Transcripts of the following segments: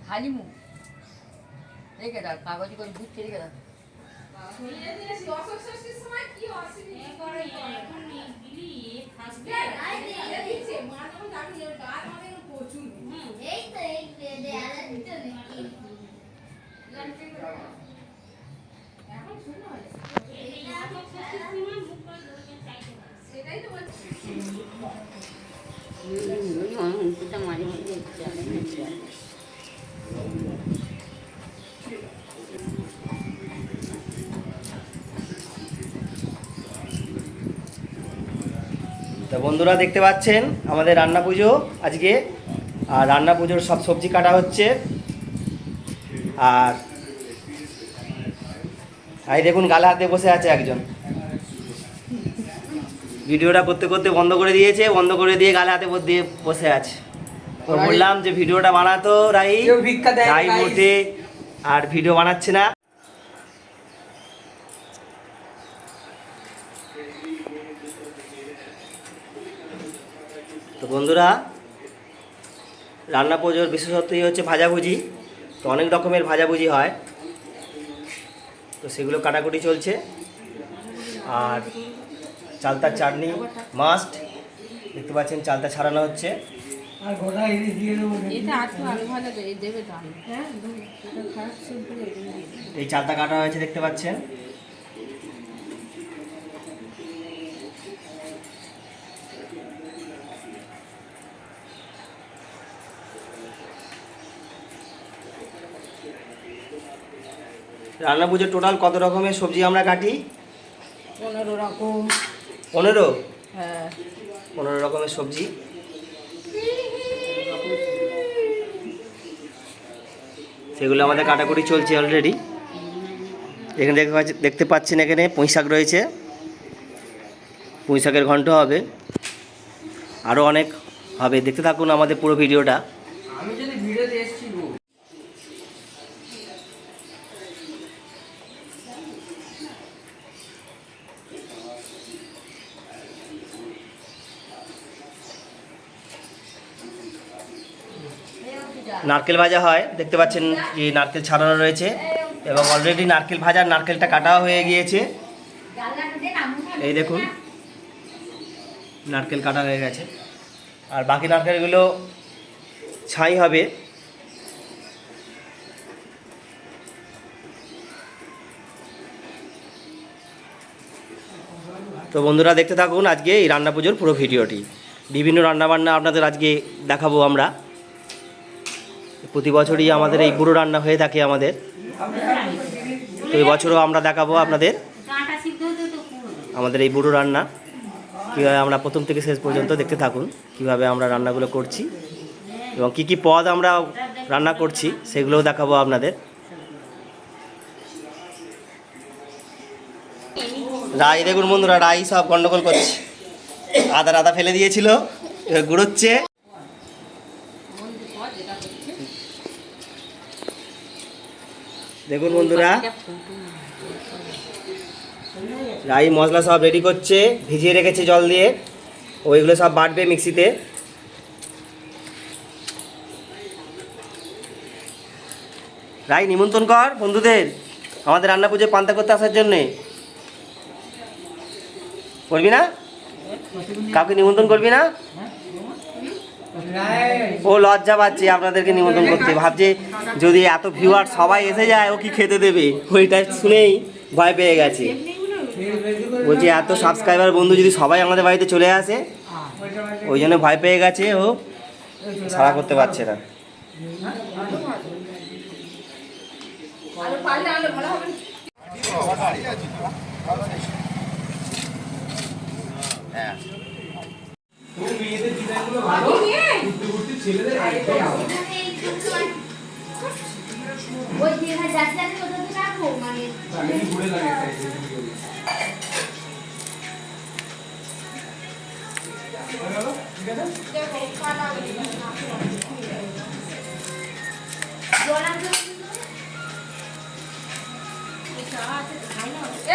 খালি মুখ রেখে দাও, কাগজ করে গুছিয়ে রেখে দাও। মাঝে মাঝে তো বন্ধুরা দেখতে পাচ্ছেন আমাদের রান্না পুজো আজকে, আর রান্না পুজোর সব সবজি কাটা হচ্ছে। আর এই দেখুন গালে হাতে বসে আছে একজন, ভিডিওটা করতে করতে বন্ধ করে দিয়েছে, বন্ধ করে দিয়ে গালে হাতে দিয়ে বসে আছে। তো বললাম যে ভিডিওটা বানাতো রাই মোটে আর ভিডিও বানাচ্ছে না। তো বন্ধুরা রান্না পুজোর বিশেষত্বই হচ্ছে ভাজাভুজি। তো অনেক রকমের ভাজাভুজি হয়, তো সেগুলো কাটাকুটি চলছে। আর চালতার চাটনি মাস্ট, দেখতে পাচ্ছেন চালতা ছাড়ানো হচ্ছে। এই চালতা কাটা হয়েছে দেখতে পাচ্ছেন। রান্না পুজোর টোটাল কত রকমের সবজি আমরা কাটি? 15 রকম। 15? হ্যাঁ, 15 রকমের সবজি। সেগুলো আমাদের কাটাকুটি চলছে অলরেডি। এখানে দেখতে পাচ্ছেন এখানে পুঁই শাক রয়েছে, পুঁই শাকের ঘন্ট হবে, আরও অনেক হবে। দেখতে থাকুন আমাদের পুরো ভিডিওটা। আমি যদি ভিডিওতে এসেছি নারকেল ভাজা হয়, দেখতে পাচ্ছেন যে নারকেল ছাড়ানো রয়েছে, এবং অলরেডি নারকেল ভাজার নারকেলটা কাটাও হয়ে গিয়েছে। এই দেখুন নারকেল কাটা হয়ে গেছে, আর বাকি নারকেলগুলো ছাই হবে। তো বন্ধুরা দেখতে থাকুন আজকে এই রান্না পুজোর পুরো ভিডিওটি। বিভিন্ন রান্নাবান্না আপনাদের আজকে দেখাবো আমরা। প্রতি বছরই আমাদের এই বুড়ো রান্না হয়ে থাকে আমাদের, তো এই বছরও আমরা দেখাবো আপনাদের আমাদের এই বুড়ো রান্না কীভাবে আমরা প্রথম থেকে শেষ পর্যন্ত দেখতে থাকুন, কীভাবে আমরা রান্নাগুলো করছি এবং কি কি পদ আমরা রান্না করছি সেগুলোও দেখাবো আপনাদের। রাই দেখুন বন্ধুরা, রাই সব গন্ডগোল করছে, আদা ফেলে দিয়েছিল, এবার গুঁড়োচ্ছে। দেখুন বন্ধুরা রাই মশলা সব রেডি করছে, ভিজিয়ে রেখেছে জল দিয়ে, ওইগুলো সব বাটবে মিক্সিতে। রাই নিমন্ত্রণ কর বন্ধুদের আমাদের রান্না পুজোয় পান্তা করতে আসার জন্যে। করবি না? কাউকে নিমন্ত্রণ করবি না? ও লজ্জা পাচ্ছে আপনাদেরকে নিমন্ত্রণ করতে, ভাবছে যদি এত ভিউয়ার সবাই এসে যায় ও কি খেতে দেবে, ওইটা শুনেই ভয় পেয়ে গেছে। বলছি এত সাবস্ক্রাইবার বন্ধু যদি সবাই আমাদের বাড়িতে চলে আসে, ওই জন্য ভয় পেয়ে গেছে, ও সাড়া করতে পারছে না।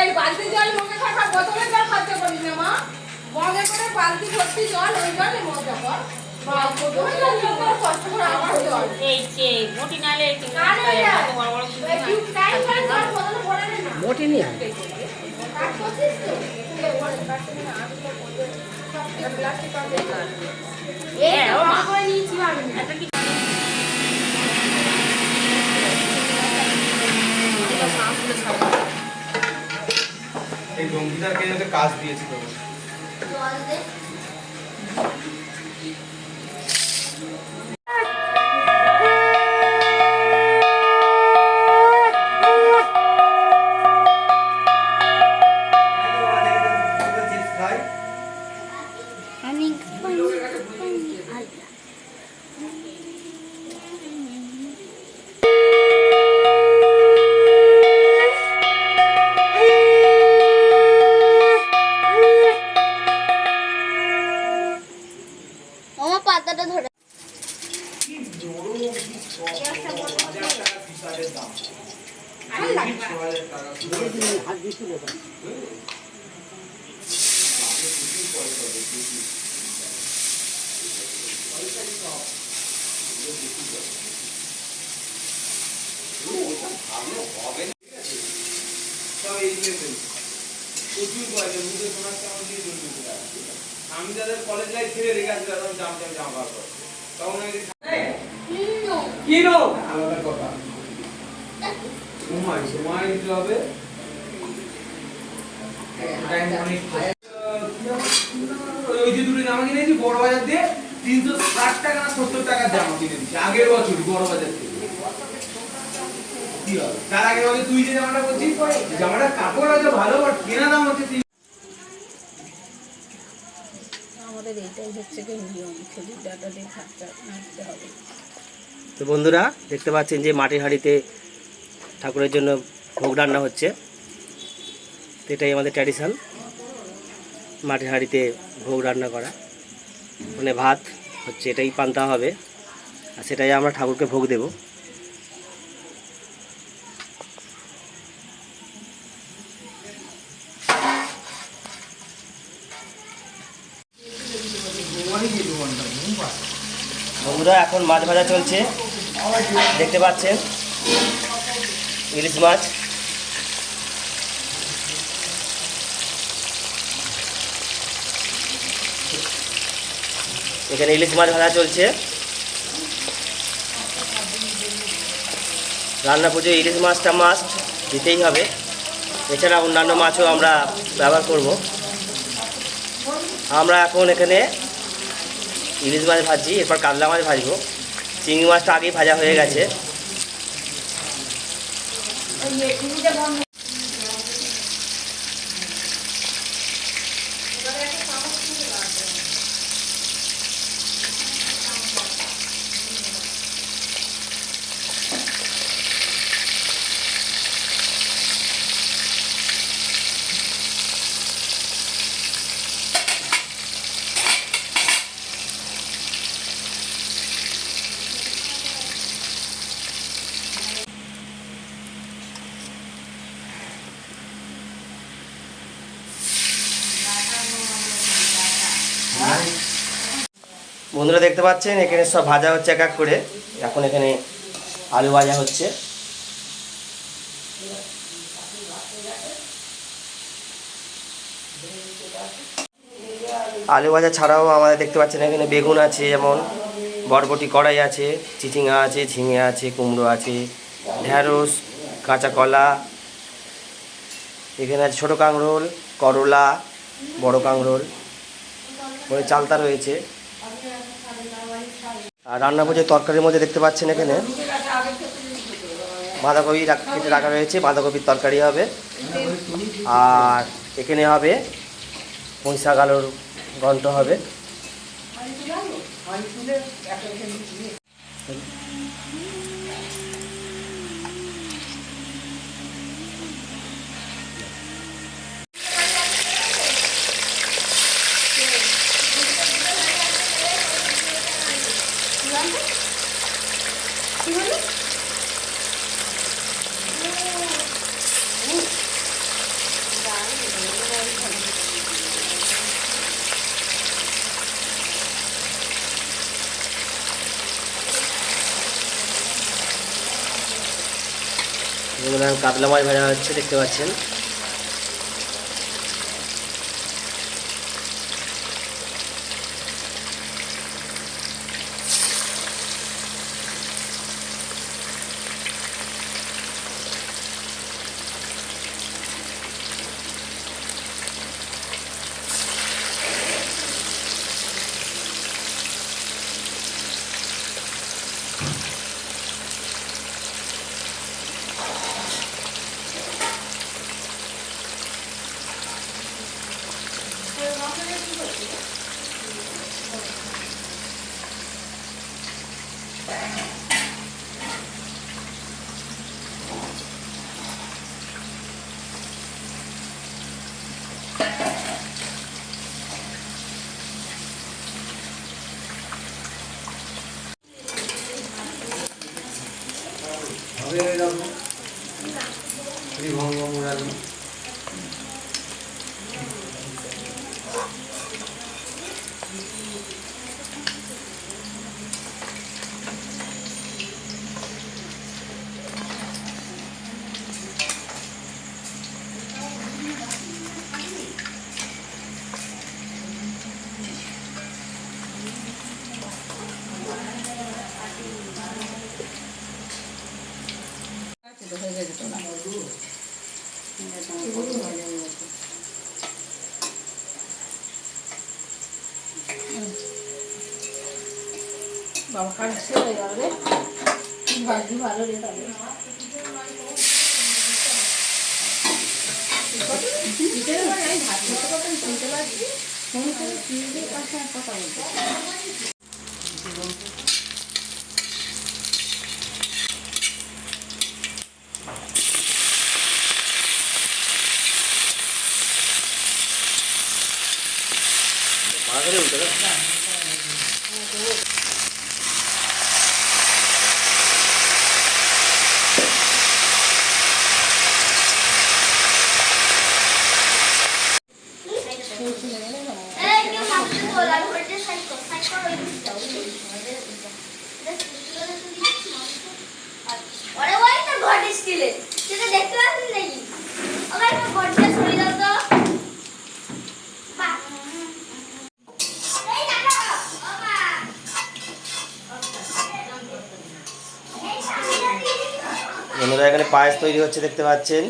এই বালতি জল মগে থাকা বোতলে জল খরচ করিস না মা, মগে করে বালতি ভর্তি জল ওই জলে মজা কর। বোতলে জল কষ্ট করে আমার জল এই যে মোটি নালে মোটি নিয়ে আয়। এই ডঙ্গিদারকে যাতে কাজ দিয়েছি তো পাতাটা ধরে আমি যাদের কলেজ লাইফ ছেড়ে রেখে আসি তখন জামা করে তখন কি নো আলাদা কথা সময় দিতে হবে ওই যে দুটো জামা কিনেছি বড় বাজার দিয়ে 360 টাকা না 70 টাকার জামা কিনেছি আগের বছর বড় বাজার থেকে কি হবে তার আগের বছর তুই যে জামাটা পরছিস জামাটা কাপড় আছে ভালো বাট কেনা দাম হচ্ছে আমাদের এইটাই হচ্ছে কি নিয়ম খেজুর ডাটা দিয়ে ভাতটা নাড়তে হবে। তো বন্ধুরা দেখতে পাচ্ছেন যে মাটির হাঁড়িতে ঠাকুরের জন্য ভোগ রান্না হচ্ছে। তো এটাই আমাদের ট্র্যাডিশন, মাটির হাঁড়িতে ভোগ রান্না করা, মানে ভাত হচ্ছে, এটাই পান্তা হবে আর সেটাই আমরা ঠাকুরকে ভোগ দেব। বন্ধুরা এখন মাছ ভাজা চলছে, দেখতে পাচ্ছেন ইলিশ মাছ। এখানে ইলিশ মাছ ভাজা চলছে। রান্না পুজোয় ইলিশ মাছটা মাস্ট দিতেই হবে, এছাড়া অন্যান্য মাছও আমরা ব্যবহার করব। আমরা এখন এখানে ইলিশ মাছ ভাজছি, এরপর কাতলা মাছ ভাজবো। চিংড়ি মাছটা আগেই ভাজা হয়ে গেছে। বন্ধুরা দেখতে পাচ্ছেন এখানে সব ভাজা হচ্ছে এক এক করে। এখন এখানে আলু ভাজা হচ্ছে। আলু ভাজা ছাড়াও আমাদের দেখতে পাচ্ছেন এখানে বেগুন আছে, যেমন বরবটি কড়াই আছে, চিচিঙ্গা আছে, ঝিঙে আছে, কুমড়ো আছে, ঢ্যাঁড়স, কাঁচা কলা, এখানে আছে ছোটো কাঁকরোল, করলা, বড় কাঁকরোল, পরে চালতা রয়েছে। আর রান্না পুজোর তরকারির মধ্যে দেখতে পাচ্ছেন এখানে বাঁধাকপি কেটে রাখা রয়েছে, বাঁধাকপির তরকারি হবে। আর এখানে হবে পুঁই শাক আলুর ঘন্ট হবে। কাতলা মাছ ভাজা হচ্ছে, দেখতে পাচ্ছেন। হয়ে গেছে তো না বাবা কাটছে হয়ে গেল রে ভাজি ভালো রে তাহলে ভাত খেতে কথা শুনতে পাচ্ছি ফোন করে ফিরে পাশে কথা বলতে মাঝে উঠে বন্ধুরা এখানে পায়েস তৈরি হচ্ছে, দেখতে পাচ্ছেন।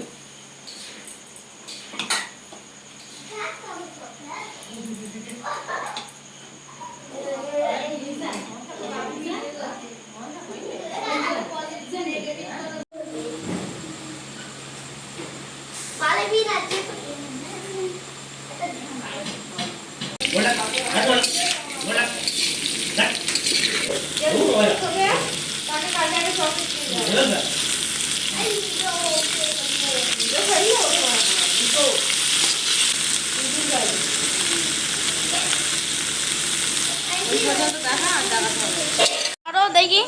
আরো দেখি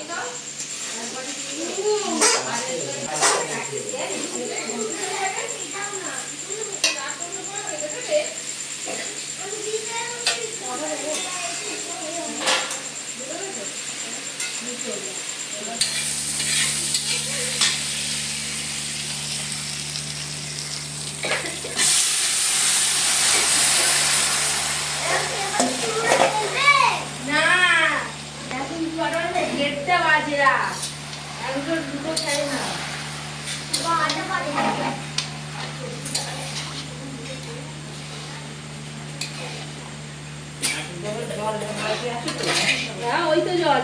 ওই তো জল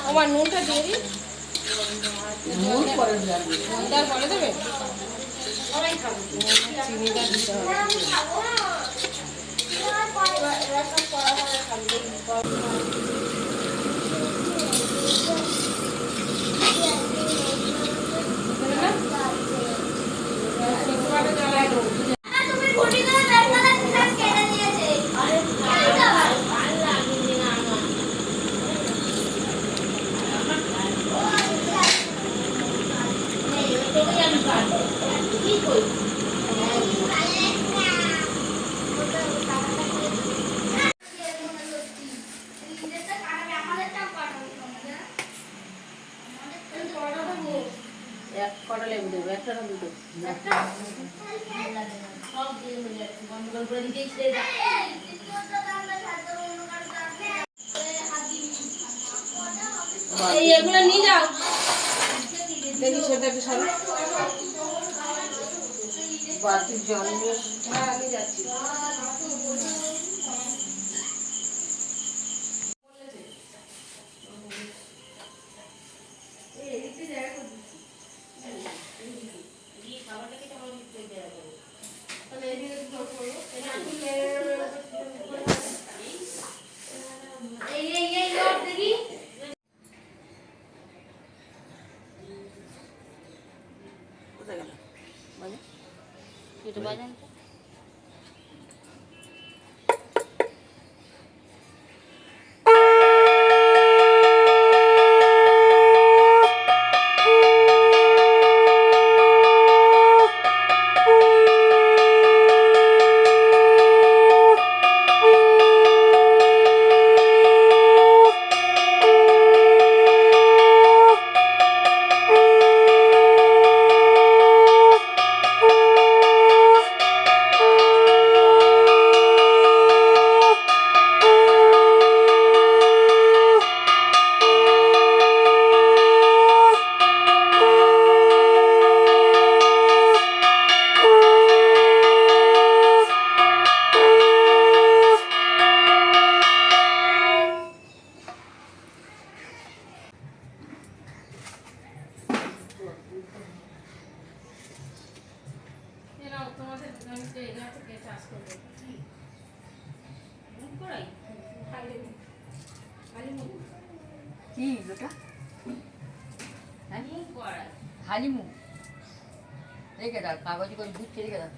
আমার নুনটা দিয়ে দিই নুন পরে যাবে নুনটা পরে দেবে চিনিটা দিতে হবে এবার সব করা হবে খালি এক কটা লেবু দেবো একটা না দুটো এগুলো নিয়ে যাও দেখি সেটা একটু সরো বালতির জল নিয়ে আমি যাচ্ছি একটু বাজান তো। কি ওটা খালি মুখ রেখে দাও কাগজে করে গুছিয়ে রেখে দাও